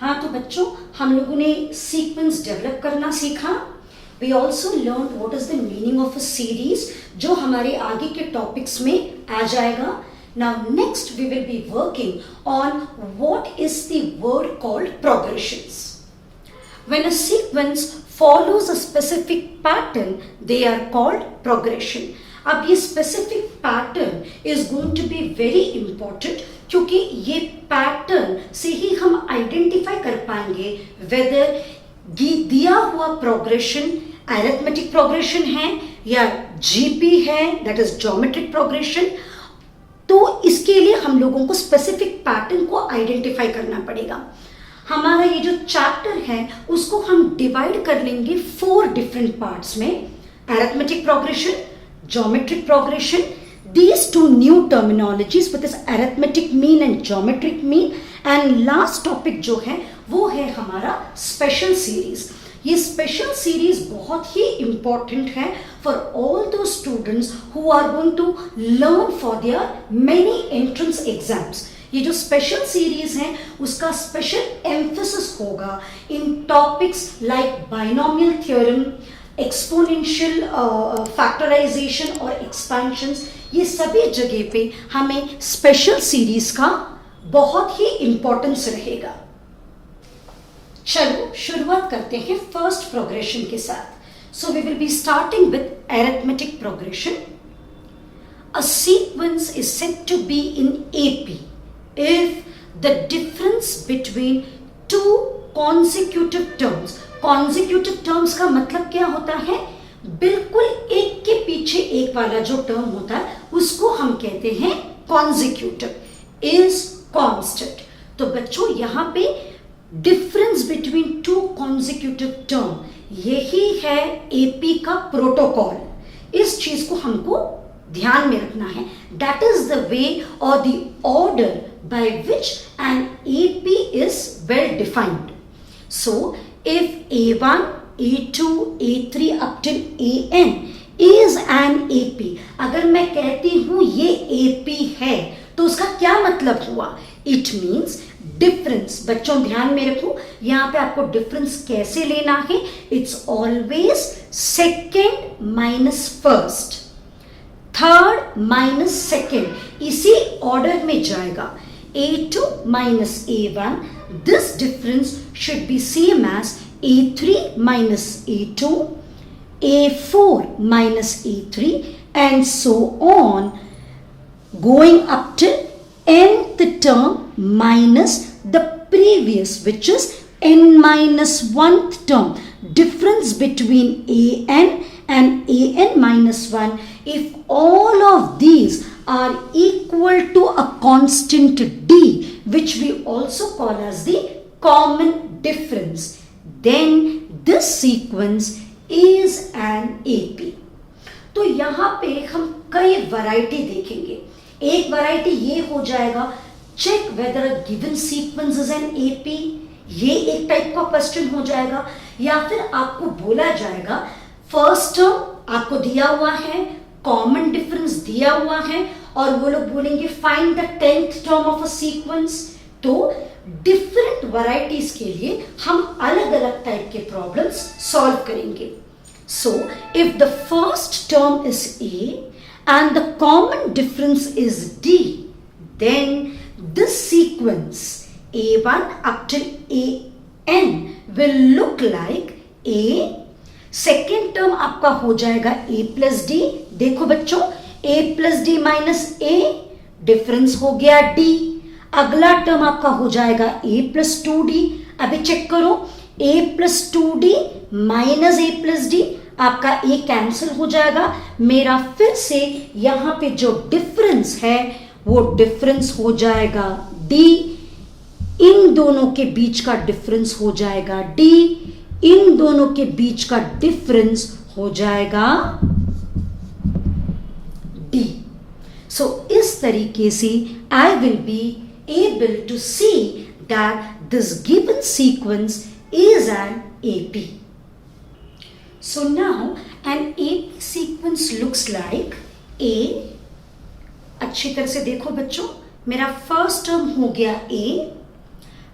हाँ, तो बच्चों हम लोगों ने सीक्वेंस डेवलप करना सीखा. We also learned what is the meaning of a series, जो हमारे आगे के टॉपिक्स में आ जाएगा. Now next we will be working on what is the word called progressions. When a sequence follows a specific pattern, they are called progression. अब ये specific pattern is going to be very important, क्योंकि ये pattern से ही हम identify कर पाएंगे whether दिया हुआ progression arithmetic progression है या GP है, that is geometric progression. तो इसके लिए हम लोगों को स्पेसिफिक पैटर्न को आइडेंटिफाई करना पड़ेगा. हमारा ये जो चैप्टर है उसको हम डिवाइड कर लेंगे 4 डिफरेंट पार्ट्स में. Arithmetic progression, geometric progression, these 2 new terminologies with this arithmetic mean and geometric mean, and last topic जो है वो है हमारा स्पेशल सीरीज. ये स्पेशल सीरीज बहुत ही इंपॉर्टेंट है for all the students who are going to learn for their many entrance exams. ये जो स्पेशल सीरीज है उसका स्पेशल एम्फेसिस होगा in topics like binomial theorem, exponential factorization और एक्सपेंशंस. ये सभी जगह पे हमें स्पेशल सीरीज का बहुत ही इंपॉर्टेंस रहेगा. चलो शुरुआत करते हैं फर्स्ट प्रोग्रेशन के साथ. So we will be starting with arithmetic progression. A sequence is said to be in AP if the difference between 2 consecutive terms. consecutive terms का मतलब क्या होता है? बिल्कुल एक के पीछे एक वाला जो टर्म होता है उसको हम कहते हैं consecutive, is constant. तो बच्चों यहाँ पे डिफरेंस बिटवीन 2 consecutive term, यही है AP का प्रोटोकॉल. इस चीज को हमको ध्यान में रखना है. दैट इज द वे और the order by which an AP is well defined. So if A1, A2, A3 up till AN is an AP, अगर मैं कहती हूं ये AP है तो उसका क्या मतलब हुआ? It means difference. बच्चों ध्यान में रखो, यहां पे आपको डिफरेंस कैसे लेना है. It's always second minus first, third minus second, इसी ऑर्डर में जाएगा. A2 minus A1, this difference should be same as A3 minus A2, A4 minus A3, and so on, going up till nth term minus the previous, which is n minus 1th term. Difference between an and an minus 1, if all of these are equal to a constant d, which we also call as the common difference, then this sequence is an AP. तो यहाँ पे हम कई variety देखेंगे. एक variety ये हो जाएगा check whether a given sequence is an AP. ये एक टाइप का क्वेश्चन हो जाएगा. या फिर आपको बोला जाएगा फर्स्ट टर्म आपको दिया हुआ है, कॉमन डिफरेंस दिया हुआ है, और वो लोग बोलेंगे find the 10th term of a sequence. तो डिफरेंट वैरायटीज के लिए हम अलग अलग टाइप के प्रॉब्लम्स सॉल्व करेंगे. So if the first term is A and the common difference is D, then this sequence A1 up till AN will look like A. Second term आपका हो जाएगा A plus D. देखो बच्चों, A plus D minus A, difference हो गया D. अगला term आपका हो जाएगा A plus 2D. अभी चेक करो, A plus 2D minus A plus D, आपका A कैंसिल हो जाएगा. मेरा फिर से यहाँ पे जो डिफरेंस है वो डिफरेंस हो जाएगा D. इन दोनों के बीच का डिफरेंस हो जाएगा D. इन दोनों के बीच का डिफरेंस हो जाएगा D. सो इस तरीके से I will be able to see that this given sequence is an AP. So now an AP sequence looks like A. अच्छी तरह से देखो बच्चों, मेरा फर्स्ट टर्म हो गया A,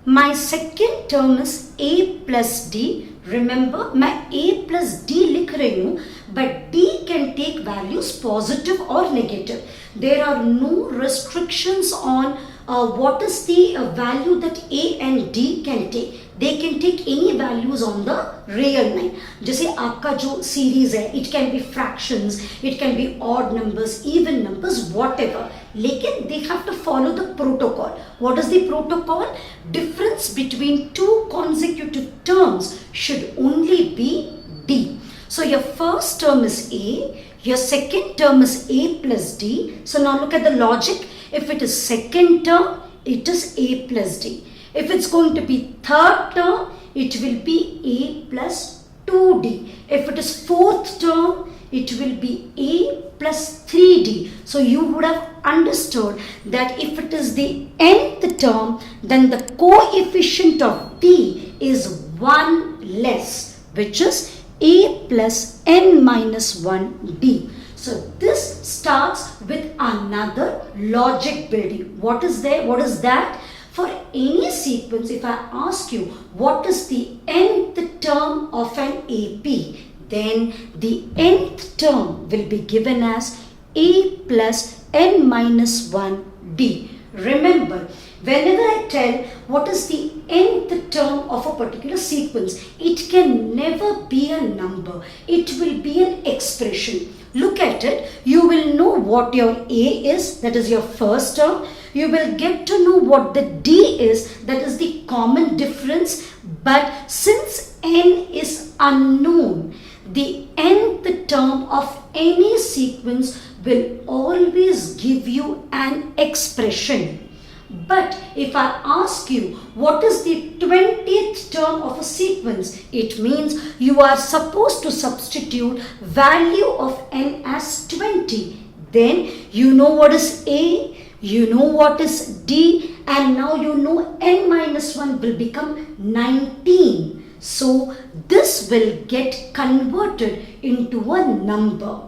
my second term is a plus d. Remember, मैं a plus d लिख रही हूँ, but d can take values positive or negative. There are no restrictions on what is the value that a and d can take. They can take any values on the real line. जैसे आपका जो series है, it can be fractions, it can be odd numbers, even numbers, whatever. लेकिन they have to follow the protocol. What is the protocol? Difference between two consecutive terms should only be d. So your first term is a, your second term is a plus d. So now look at the logic. If it is second term, it is a plus d. If it's going to be third term, it will be a plus 2d. If it is fourth term, it will be a plus 3d. So you would have understood that if it is the nth term, then the coefficient of d is 1 less, which is a plus n minus 1d. So this starts with another logic building. What is there? What is that? For any sequence, if I ask you what is the nth term of an AP, then the nth term will be given as a plus n minus 1d. Remember, whenever I tell what is the nth term of a particular sequence, it can never be a number. It will be an expression. Look at it. You will know what your a is, that is your first term. You will get to know what the d is, that is the common difference. But since n is unknown, the nth term of any sequence will always give you an expression. But if I ask you what is the 20th term of a sequence, it means you are supposed to substitute value of n as 20. Then you know what is a, you know what is d, and now you know n minus 1 will become 19. So this will get converted into a number.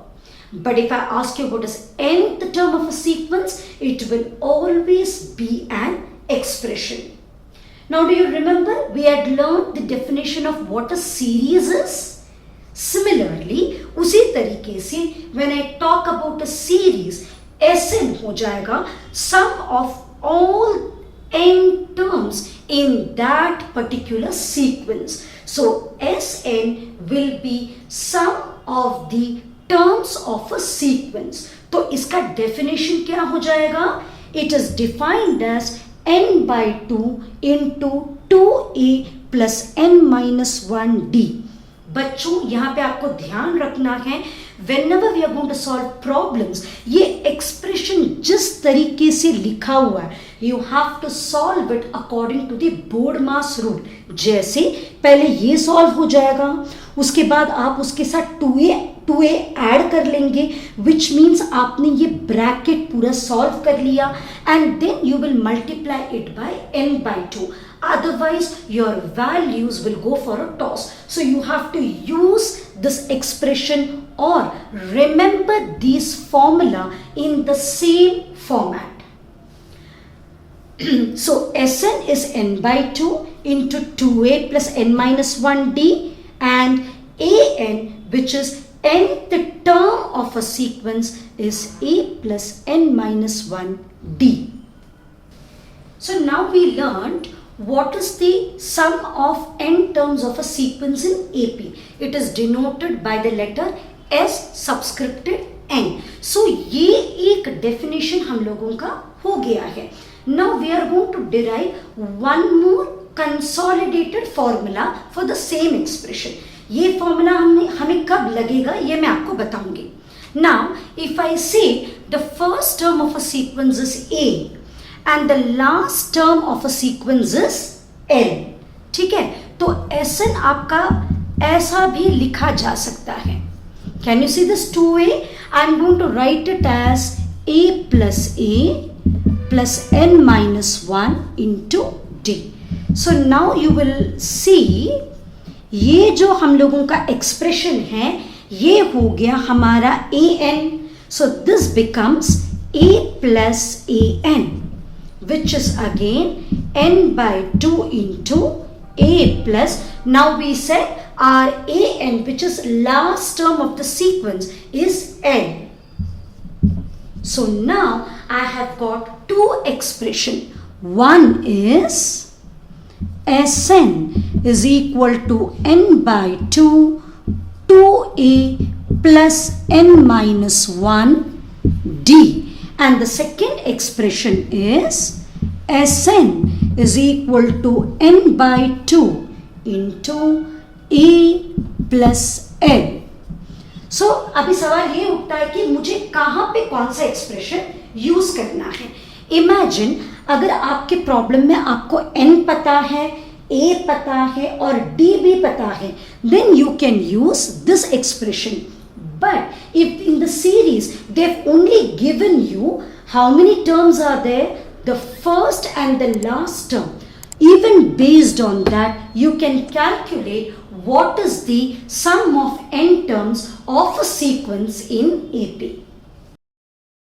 But if I ask you what is nth term of a sequence, it will always be an expression. Now do you remember we had learned the definition of what a series is? Similarly, उसी तरीके से when I talk about a series, Sn हो जाएगा sum of all n terms in that particular sequence. So Sn will be sum of the terms of a sequence. तो इसका definition क्या हो जाएगा? It is defined as n by 2 into 2a plus n minus 1d. बच्चों यहाँ पे आपको ध्यान रखना है, whenever we are going to solve problems, ये expression जिस तरीके से लिखा हुआ है, you have to solve it according to the BODMAS rule. जैसे पहले ये solve हो जाएगा, उसके बाद आप उसके साथ 2a ऐड कर लेंगे, which means आपने ये ब्रैकेट पूरा सॉल्व कर लिया, and then you will multiply it by n by 2. Otherwise your values will go for a toss. So you have to use this expression or remember these formula in the same format. So Sn is n by 2 into 2a plus n minus 1d, and an, which is nth term of a sequence, is a plus n minus 1d. So now we learned what is the sum of n terms of a sequence in AP. It is denoted by the letter S subscripted n. So ये एक definition हम लोगों का हो गया है. Now we are going to derive one more consolidated formula for the same expression. ये formula हमें कब लगेगा ये मैं आपको बताऊंगी. Now if I say the first term of a sequence is A and the last term of a sequence is L, ठीक है, तो Sn आपका ऐसा भी लिखा जा सकता है. Can you see this 2a? I am going to write it as a plus n minus 1 into d. So now you will see ये जो हम लोगों का एक्सप्रेशन है ये हो गया हमारा an. So this becomes a plus an. which is again n by 2 into a plus, now we said our an, which is last term of the sequence, is n. So now I have got two expressions. One is Sn is equal to n by 2, 2a plus n minus 1 d. And the second expression is Sn is equal to n by 2 into a plus n. So अभी सवाल ये उठता है कि मुझे कहाँ पे कौन सा एक्सप्रेशन यूज करना है. इमेजिन अगर आपके प्रॉब्लम में आपको n पता है, a पता है और d भी पता है, then you can use this expression. But if in the series they've only given you how many terms are there, the first and the last term, even based on that you can calculate what is the sum of n terms of a sequence in AP.